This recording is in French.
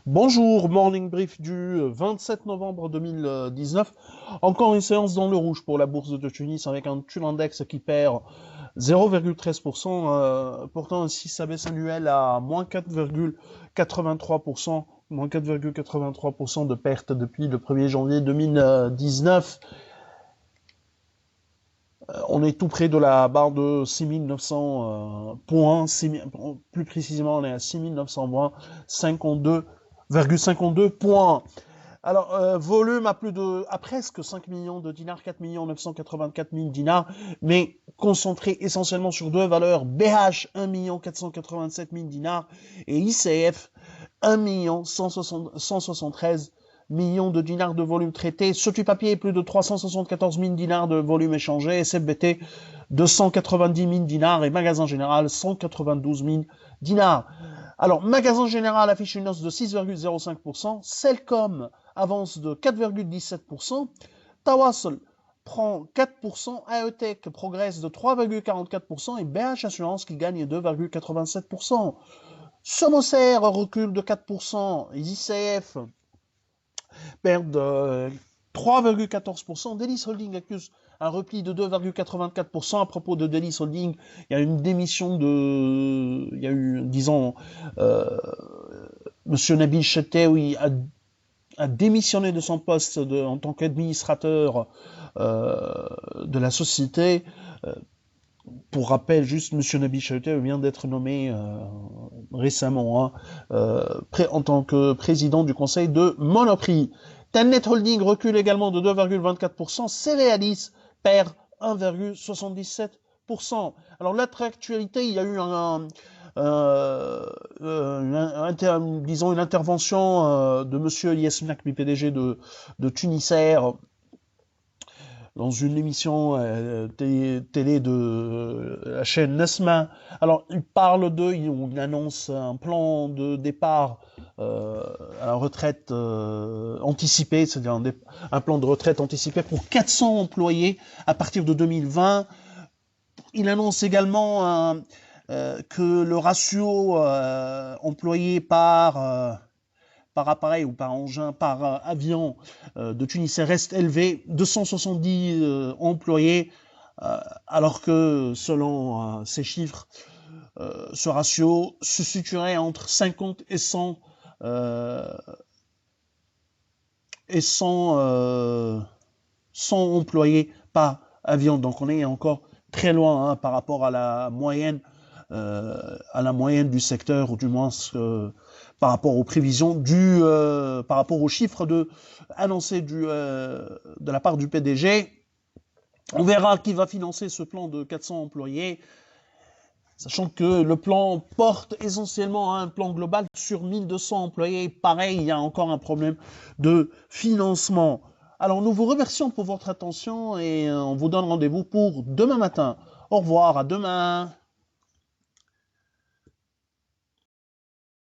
Bonjour, morning brief du 27 novembre 2019. Encore une séance dans le rouge pour la bourse de Tunis avec un TUL index qui perd 0,13%, portant ainsi sa baisse annuelle à moins 4,83%, moins 4,83% de perte depuis le 1er janvier 2019. On est tout près de la barre de 6900 points, plus précisément on est à 6900 points, 52,52 points. Alors, volume à presque 5 millions de dinars, 4 984 000 dinars, mais concentré essentiellement sur deux valeurs, BH 1 487 000 dinars et ICF 1 173 millions de dinars de volume traité. Sur du papier, plus de 374 000 dinars de volume échangé, SFBT 290 000 dinars et magasin général 192 000 dinars. Alors, magasin général affiche une hausse de 6,05%, Cellcom avance de 4,17%, Tawasul prend 4%, AETech progresse de 3,44% et BH Assurance qui gagne 2,87%. Somoser recule de 4%, ICF perdent 3,14%. Delis Holding accuse un repli de 2,84%. À propos de Delis Holding, il y a une démission de... Il y a eu, disons, Monsieur Nabil Chettaoui a démissionné de son poste en tant qu'administrateur de la société. Pour rappel, juste M. Nabil Chettaoui vient d'être nommé récemment en tant que président du conseil de Monoprix. Telnet Holding recule également de 2,24%. Céréalis perd 1,77%. Alors, l'autre actualité, il y a eu disons une intervention de M. Yasmin Akmi, PDG de Tunisair, dans une émission télé de la chaîne Nesma. Alors, il annonce un plan de départ à la retraite anticipée, c'est-à-dire un plan de retraite anticipé pour 400 employés à partir de 2020. Il annonce également que le ratio employé par appareil ou par engin, par avion de Tunis reste élevé, 270 employés, alors que selon ces chiffres, ce ratio se situerait entre 50 et 100 employés par avion. Donc on est encore très loin par rapport à la moyenne du secteur, ou du moins par rapport aux prévisions par rapport aux chiffres annoncés de la part du PDG. On verra qui va financer ce plan de 400 employés, sachant que le plan porte essentiellement un plan global sur 1200 employés. Pareil, il y a encore un problème de financement. Alors, nous vous remercions pour votre attention et on vous donne rendez-vous pour demain matin. Au revoir, à demain.